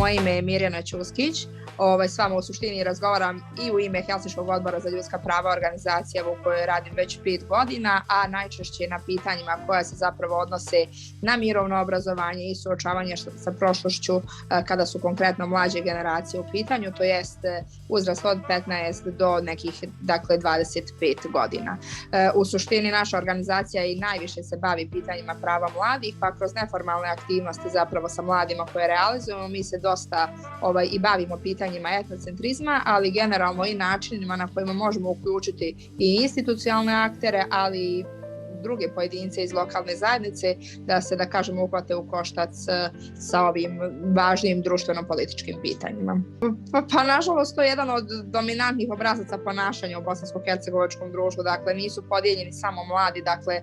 Moje ime je Mirjana Ćuskić. S vama u suštini razgovaram i u ime Helsinškog odbora za ljudska prava, organizacija u kojoj radim već 5 godina, a najčešće na pitanjima koja se zapravo odnose na mirovno obrazovanje i suočavanje sa prošlošću kada su konkretno mlađe generacije u pitanju, to jest uzrast od 15 do nekih 25 godina. U suštini naša organizacija i najviše se bavi pitanjima prava mladih, pa kroz neformalne aktivnosti zapravo sa mladima koje realizujemo mi se dosta i bavimo pitanjima etnocentrizma, ali generalno i načinima na kojima možemo uključiti i institucionalne aktere, ali i druge pojedince iz lokalne zajednice da se, da kažemo, uhvate u koštac sa ovim važnim društveno-političkim pitanjima. Pa nažalost, to je jedan od dominantnih obrazaca ponašanja u bosansko-hercegovačkom društvu. Dakle, nisu podijeljeni samo mladi, dakle,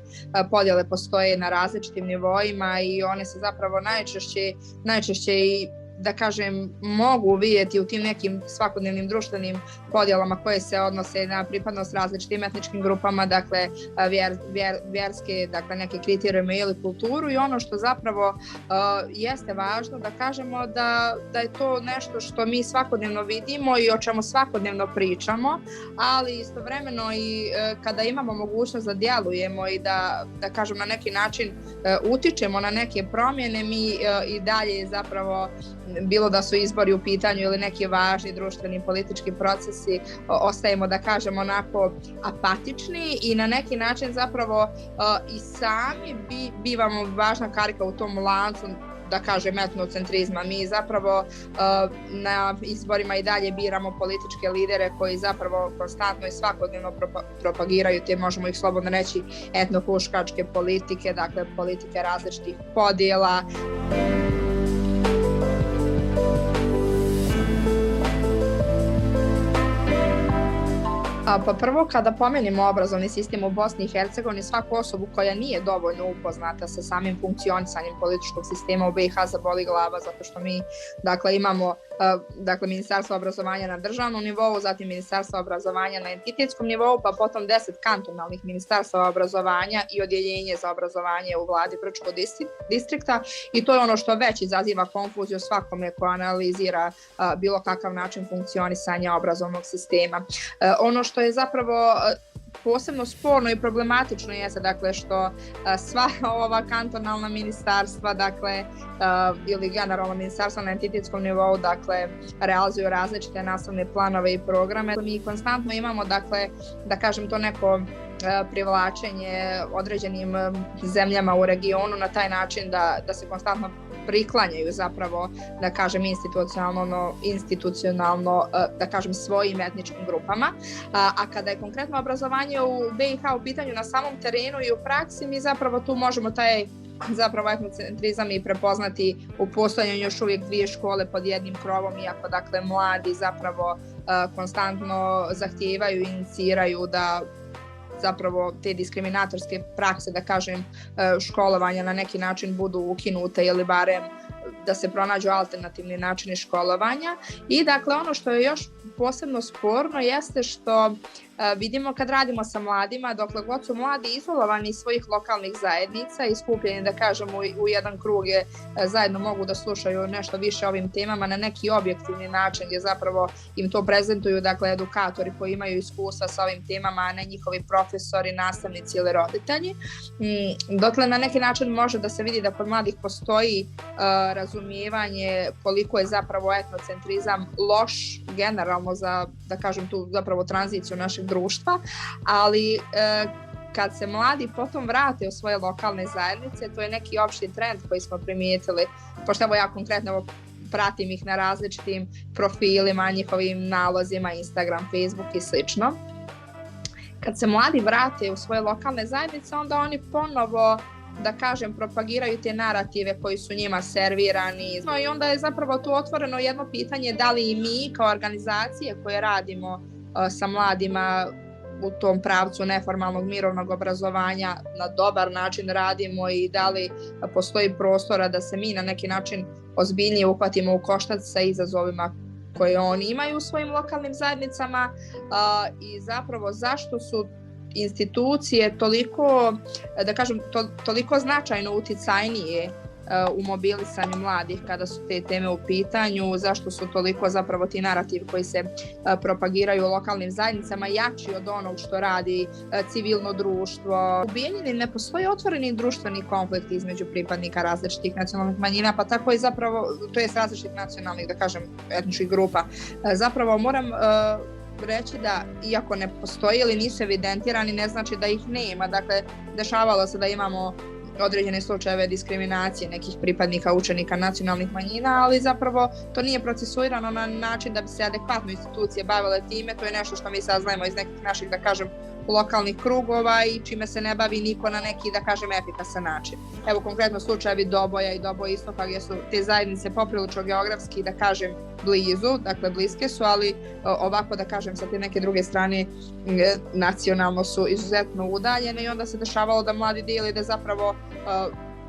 podjele postoje na različitim nivoima i one se zapravo najčešće i da kažem, mogu vidjeti u tim nekim svakodnevnim društvenim podjelama koje se odnose na pripadnost različitim etničkim grupama, dakle vjerske, dakle neke kriterijume ili kulturu, i ono što zapravo jeste važno da kažemo da je to nešto što mi svakodnevno vidimo i o čemu svakodnevno pričamo, ali istovremeno i kada imamo mogućnost da djelujemo i da kažem na neki način utičemo na neke promjene, mi i dalje zapravo, bilo da su izbori u pitanju ili neki važni društveni politički procesi, ostajemo, da kažemo, onako apatični i na neki način zapravo i sami bivamo važna karika u tom lancu, da kažem, etnocentrizma. Mi zapravo na izborima i dalje biramo političke lidere koji zapravo konstantno i svakodnevno propagiraju te, možemo ih slobodno reći, etnohuškačke politike, dakle politike različitih podjela. Pa prvo, kada pomenimo obrazovni sistem u Bosni i Hercegovini, svaku osobu koja nije dovoljno upoznata sa samim funkcionisanjem političkog sistema u BiH zaboli glava, zato što mi imamo Ministarstvo obrazovanja na državnom nivou, zatim Ministarstvo obrazovanja na entitetskom nivou, pa potom 10 kantonalnih ministarstva obrazovanja i odjeljenje za obrazovanje u vladi Brčkog distrikta, i to je ono što već izaziva konfuziju svakome ko analizira bilo kakav način funkcionisanja obrazovnog sistema. Ono što je zapravo posebno sporno i problematično jeste, dakle, što sva ova kantonalna ministarstva, dakle, ili generalno ministarstva na entitetskom nivou, dakle, realizuju različite nastavne planove i programe. Mi konstantno imamo, dakle, da kažem, to neko privlačenje određenim zemljama u regionu na taj način da se konstantno priklanjaju zapravo, da kažem, institucionalno, da kažem, svojim etničkim grupama. A kada je konkretno obrazovanje u BiH u pitanju na samom terenu i u praksi, mi zapravo tu možemo taj zapravo etnocentrizam i prepoznati u postojanju još uvijek 2 škole pod jednim krovom, iako, dakle, mladi zapravo konstantno zahtijevaju i iniciraju da zapravo te diskriminatorske prakse, da kažem, školovanja na neki način budu ukinute ili barem da se pronađu alternativni načini školovanja. I dakle, ono što je još posebno sporno jeste što vidimo kad radimo sa mladima, dokle god su mladi izolovani iz svojih lokalnih zajednica i skupljeni, da kažemo, u jedan krug zajedno mogu da slušaju nešto više o ovim temama na neki objektivni način, gdje zapravo im to prezentuju, dakle, edukatori koji imaju iskustva sa ovim temama, a ne njihovi profesori, nastavnici ili roditelji. Dokle na neki način može da se vidi da kod mladih postoji razumijevanje koliko je zapravo etnocentrizam loš generalno za, da kažem, tu zapravo tranziciju našeg društva, ali kad se mladi potom vrate u svoje lokalne zajednice, to je neki opšti trend koji smo primijetili, pošto evo ja konkretno pratim ih na različitim profilima, njihovim nalozima, Instagram, Facebook i slično. Kad se mladi vrate u svoje lokalne zajednice, onda oni ponovo, da kažem, propagiraju te narative koji su njima servirani. I onda je zapravo tu otvoreno jedno pitanje da li i mi kao organizacije koje radimo sa mladima u tom pravcu neformalnog mirovnog obrazovanja na dobar način radimo i da li postoji prostora da se mi na neki način ozbiljnije uhvatimo u koštac sa izazovima koje oni imaju u svojim lokalnim zajednicama i zapravo zašto su institucije toliko, da kažem, toliko značajno uticajnije u mobilisanju mladih kada su te teme u pitanju, zašto su toliko zapravo ti narativi koji se propagiraju u lokalnim zajednicama jači od onog što radi civilno društvo. U Bijeljini ne postoji otvoreni društveni konflikt između pripadnika različitih nacionalnih manjina, pa tako i zapravo, to je različitih nacionalnih, da kažem, etničkih grupa. Zapravo moram reći da iako ne postoji ili nisu evidentirani, ne znači da ih nema. Dakle, dešavalo se da imamo određene slučajeve diskriminacije nekih pripadnika učenika nacionalnih manjina, ali zapravo to nije procesuirano na način da bi se adekvatno institucije bavile time. To je nešto što mi saznajemo iz nekih naših, da kažem, lokalnih krugova i čime se ne bavi niko na neki, da kažem, efikasan način. Evo konkretno slučajevi Doboja i Doboja Istoka, gdje su te zajednice poprilično geografski, da kažem, blizu, dakle bliske su, ali ovako, da kažem, sa te neke druge strane nacionalno su izuzetno udaljene i onda se dešavalo da mladi dijeli da zapravo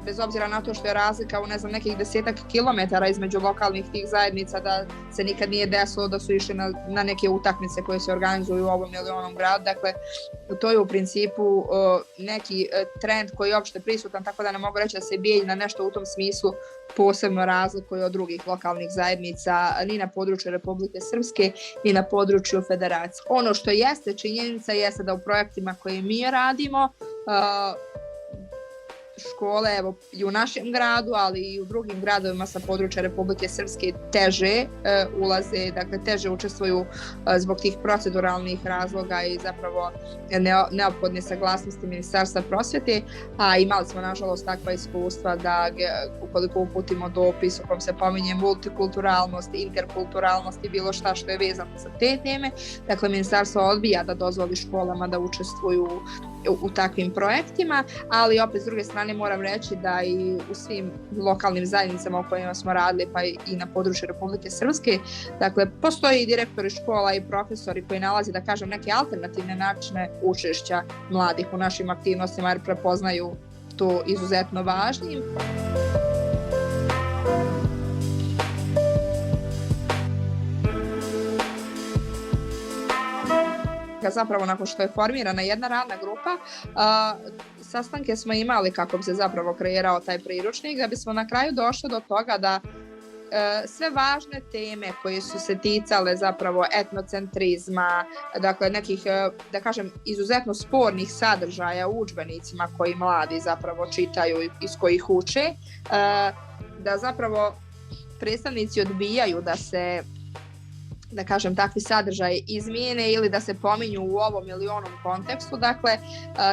bez obzira na to što je razlika u nekih 10 kilometara između lokalnih tih zajednica, da se nikad nije desilo da su išli na neke utakmice koje se organizuju u ovom ili onom gradu. Dakle, to je u principu neki trend koji je opšte prisutan, tako da ne mogu reći da se Bijeljina nešto u tom smislu posebno razlikuje od drugih lokalnih zajednica ni na području Republike Srpske ni na području Federacije. Ono što jeste činjenica jeste da u projektima koje mi radimo škole, evo i u našem gradu, ali i u drugim gradovima sa područja Republike Srpske teže ulaze, dakle teže učestvuju zbog tih proceduralnih razloga i zapravo neophodne saglasnosti Ministarstva prosvjete, a imali smo nažalost takva iskustva da ukoliko uputimo dopis u kom se pominje multikulturalnost, interkulturalnost i bilo šta što je vezano za te teme, dakle Ministarstvo odbija da dozvoli školama da učestvuju u takvim projektima, ali opet s druge strane moram reći da i u svim lokalnim zajednicama u kojima smo radili, pa i na području Republike Srpske, dakle postoji i direktori škola i profesori koji nalaze, da kažem, neke alternativne načine učešća mladih u našim aktivnostima jer prepoznaju to izuzetno važnim. Zapravo nakon što je formirana jedna radna grupa, sastanke smo imali kako bi se zapravo kreirao taj priručnik, da bismo na kraju došli do toga da sve važne teme koje su se ticale zapravo etnocentrizma, dakle nekih, da kažem, izuzetno spornih sadržaja u udžbenicima koji mladi zapravo čitaju i iz kojih uče, da zapravo predstavnici odbijaju da se, da kažem, takvi sadržaj izmijene ili da se pominju u ovom ili onom kontekstu. Dakle,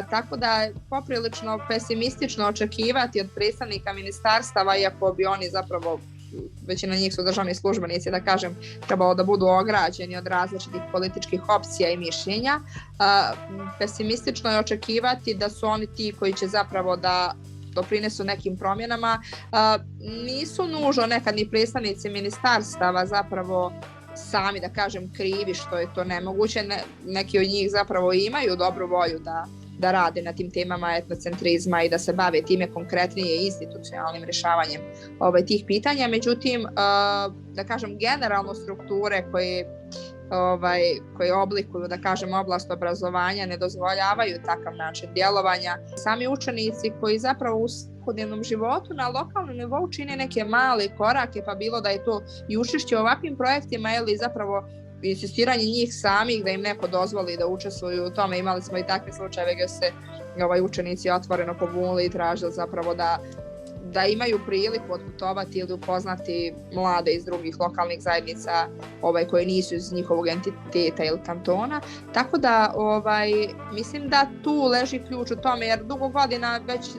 tako da je poprilično pesimistično očekivati od predstavnika ministarstava, iako bi oni zapravo, većina njih su državni službenici, da kažem, trebalo da budu ograđeni od različitih političkih opcija i mišljenja. Pesimistično je očekivati da su oni ti koji će zapravo da doprinesu nekim promjenama. Nisu nužno nekad ni predstavnici ministarstava zapravo sami, da kažem, krivi što je to nemoguće. Neki od njih zapravo imaju dobru volju da rade na tim temama etnocentrizma i da se bave time konkretnije institucionalnim rješavanjem tih pitanja. Međutim, da kažem, generalno strukture koje oblikuju, da kažem, oblast obrazovanja ne dozvoljavaju takav način djelovanja. Sami učenici koji zapravo u svakodnevnom životu na lokalnom nivou čine neke male korake, pa bilo da je to i učešće u ovakvim projektima ili zapravo insistiranje njih samih da im neko dozvoli da učestvuju u tome. Imali smo i takve slučajeve gdje se učenici otvoreno pobunili i tražili zapravo da imaju priliku otputovati ili upoznati mlade iz drugih lokalnih zajednica koji nisu iz njihovog entiteta ili kantona. Tako da mislim da tu leži ključ u tome, jer dugo godina već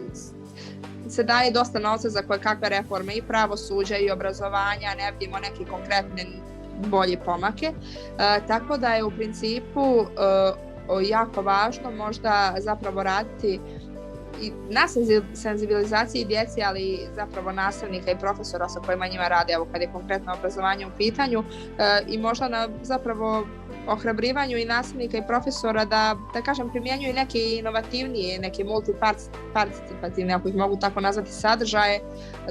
se daje dosta novca za koje kakve reforme i pravosuđa i obrazovanja, ne vidimo neke konkretne bolje pomake. Tako da je u principu jako važno možda zapravo raditi i na senzibilizaciji djece, ali zapravo nastavnika i profesora sa kojima njima rade, evo kad je konkretno obrazovanje u pitanju, i možda na zapravo ohrabrivanju i nastavnika i profesora da kažem, primjenjuju neke inovativnije, neke multiparticipativne, ako ih mogu tako nazvati, sadržaje,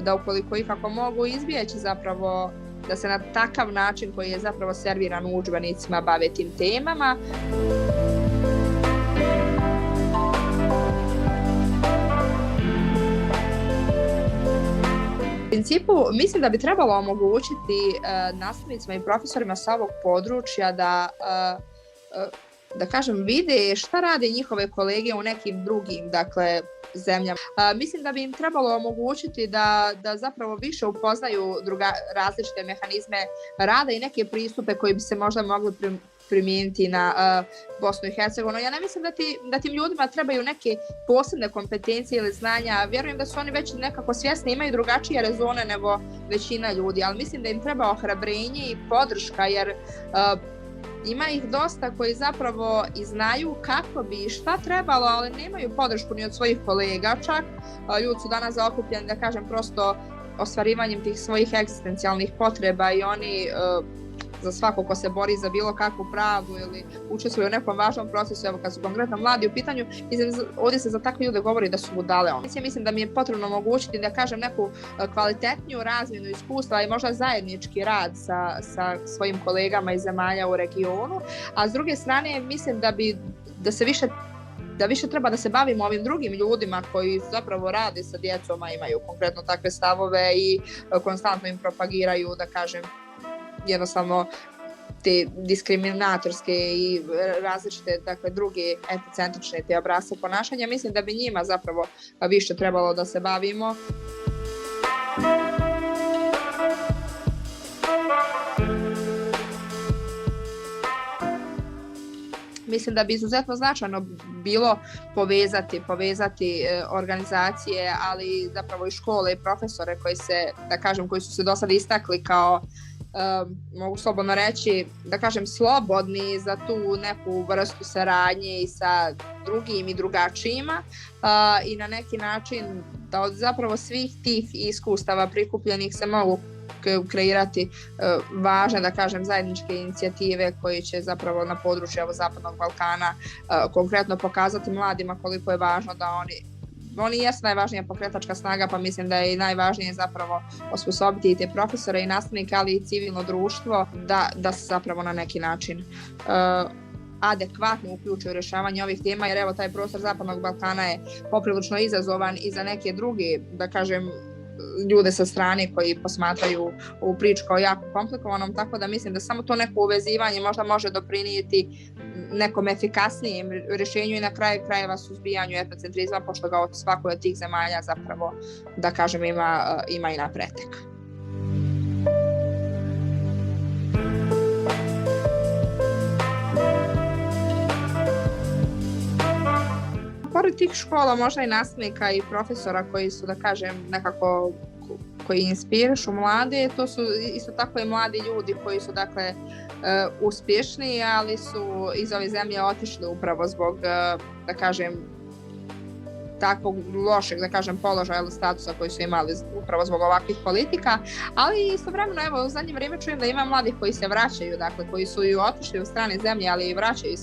da ukoliko ih ako mogu izbjeći zapravo da se na takav način koji je zapravo serviran u udžbenicima bave tim temama. principu mislim da bi trebalo omogućiti nastavnicima i profesorima sa ovog područja da kažem vide šta rade njihove kolege u nekim drugim zemljama. Mislim da bi im trebalo omogućiti da zapravo više upoznaju različite mehanizme rada i neke pristupe koji bi se možda mogli primijeniti na Bosnu i Hercegovinu. Ja ne mislim da tim ljudima trebaju neke posebne kompetencije ili znanja. Vjerujem da su oni već nekako svjesni, imaju drugačije rezone nego većina ljudi, ali mislim da im treba ohrabrenje i podrška, jer ima ih dosta koji zapravo i znaju kako bi i šta trebalo, ali nemaju podršku ni od svojih kolega čak. Ljudi su danas zaokupljeni, da kažem, prosto ostvarivanjem tih svojih egzistencijalnih potreba i oni za svako ko se bori za bilo kakvu pravdu ili učestvuje u nekom važnom procesu, evo kad su konkretno mladi u pitanju, ovdje se za takve ljude govori da su budale. Mislim da mi je potrebno omogućiti, da kažem, neku kvalitetniju razmjenu iskustva i možda zajednički rad sa svojim kolegama iz zemalja u regionu, a s druge strane mislim da više treba da se bavimo ovim drugim ljudima koji zapravo rade sa djecom, a imaju konkretno takve stavove i konstantno im propagiraju, da kažem, jednostavno te diskriminatorske i različite druge eticentrične te obrasce ponašanja. Mislim da bi njima zapravo više trebalo da se bavimo. Mislim da bi izuzetno značajno bilo povezati organizacije, ali zapravo i škole i profesore koji su se do sada istakli kao mogu slobodno reći, da kažem, slobodni za tu neku vrstu saradnje i sa drugim i drugačijima i na neki način da od zapravo svih tih iskustava prikupljenih se mogu kreirati važne, da kažem, zajedničke inicijative koje će zapravo na području Zapadnog Balkana konkretno pokazati mladima koliko je važno da oni jesu najvažnija pokretačka snaga, pa mislim da je i najvažnije zapravo osposobiti i te profesore i nastavnike, ali i civilno društvo da se zapravo na neki način adekvatno uključuju u rješavanje ovih tema, jer evo taj prostor Zapadnog Balkana je poprilično izazovan i za neke druge, da kažem, ljude sa strane koji posmatraju ovu priču kao jako komplikovanom, tako da mislim da samo to neko uvezivanje možda može doprinijeti nekom efikasnijem rješenju i na kraju krajeva suzbijanju etnocentrizma, pošto ga od svakoj od tih zemalja zapravo, da kažem, ima i napretek. Pored tih škola, možda i nastavnika i profesora koji su, da kažem, nekako koji inspirišu mlade, to su isto tako i mladi ljudi koji su, dakle, uspješni, ali su iz ove zemlje otišli upravo zbog, da kažem, takvog lošeg, da kažem, položaja ili statusa koji su imali upravo zbog ovakvih politika, ali istovremeno, evo, u zadnje vrijeme čujem da ima mladih koji se vraćaju, dakle, koji su i otišli u strane zemlje, ali i vraćaju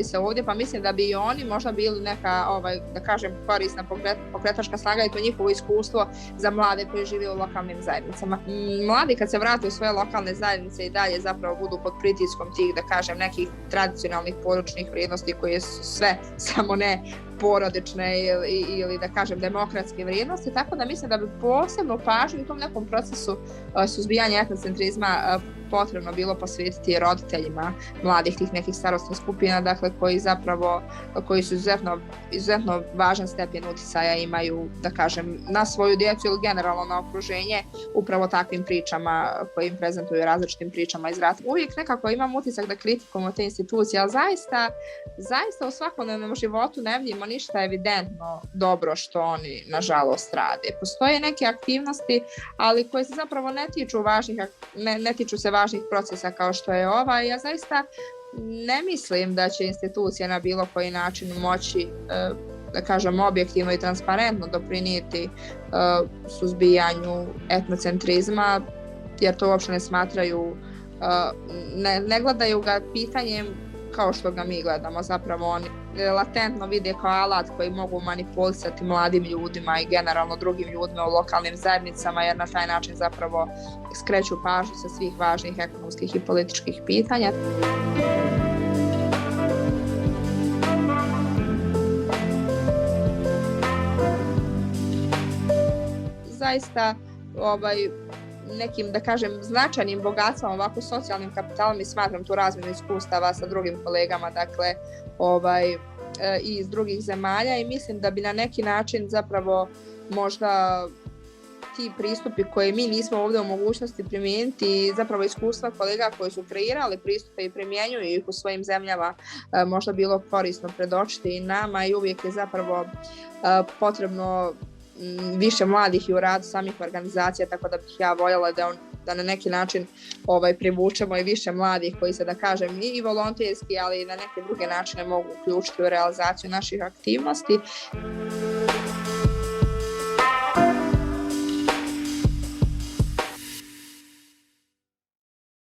se ovdje, pa mislim da bi i oni možda bili neka, da kažem, korisna pokretačka snaga i to njihovo iskustvo za mlade koji žive u lokalnim zajednicama. Mladi kad se vrate u svoje lokalne zajednice i dalje zapravo budu pod pritiskom tih, da kažem, nekih tradicionalnih porodičnih vrijednosti koje su sve samo ne porodične ili da kažem demokratske vrijednosti, tako da mislim da bi posebno pažnju u tom nekom procesu suzbijanja etnocentrizma potrebno bilo posvetiti roditeljima mladih tih nekih starosnih skupina, dakle koji su izuzetno važan stepen utjecaja imaju, da kažem, na svoju djecu ili generalno na okruženje upravo takvim pričama koje im prezentuju, različitim pričama iz rata. Uvijek nekako imam utisak da kritikujemo te institucije, ali zaista u svakodnevnom životu ne vidimo ništa evidentno dobro što oni nažalost rade. Postoje neke aktivnosti, ali koje se zapravo ne tiču se važnih procesa kao što je ova. Ja zaista ne mislim da će institucije na bilo koji način moći, da kažem, objektivno i transparentno doprinijeti suzbijanju etnocentrizma, jer to uopšte ne smatraju, ne gledaju ga pitanjem kao što ga mi gledamo. Zapravo oni latentno vide kao alat koji mogu manipulisati mladim ljudima i generalno drugim ljudima u lokalnim zajednicama, jer na taj način zapravo skreću pažnju sa svih važnih ekonomskih i političkih pitanja. zaista nekim, da kažem, značajnim bogatstvom, ovako socijalnim kapitalom i smatram tu razmjenu iskustava sa drugim kolegama, dakle, i iz drugih zemalja i mislim da bi na neki način zapravo možda ti pristupi koje mi nismo ovdje u mogućnosti primijeniti, zapravo iskustva kolega koji su kreirali pristupe i primjenjuju ih u svojim zemljama možda bilo korisno predočiti i nama i uvijek je zapravo potrebno više mladih i u radu samih organizacija, tako da bih ja voljela da na neki način privučemo i više mladih koji se, da kažem, i volonterski, ali i na neke druge načine mogu uključiti u realizaciju naših aktivnosti.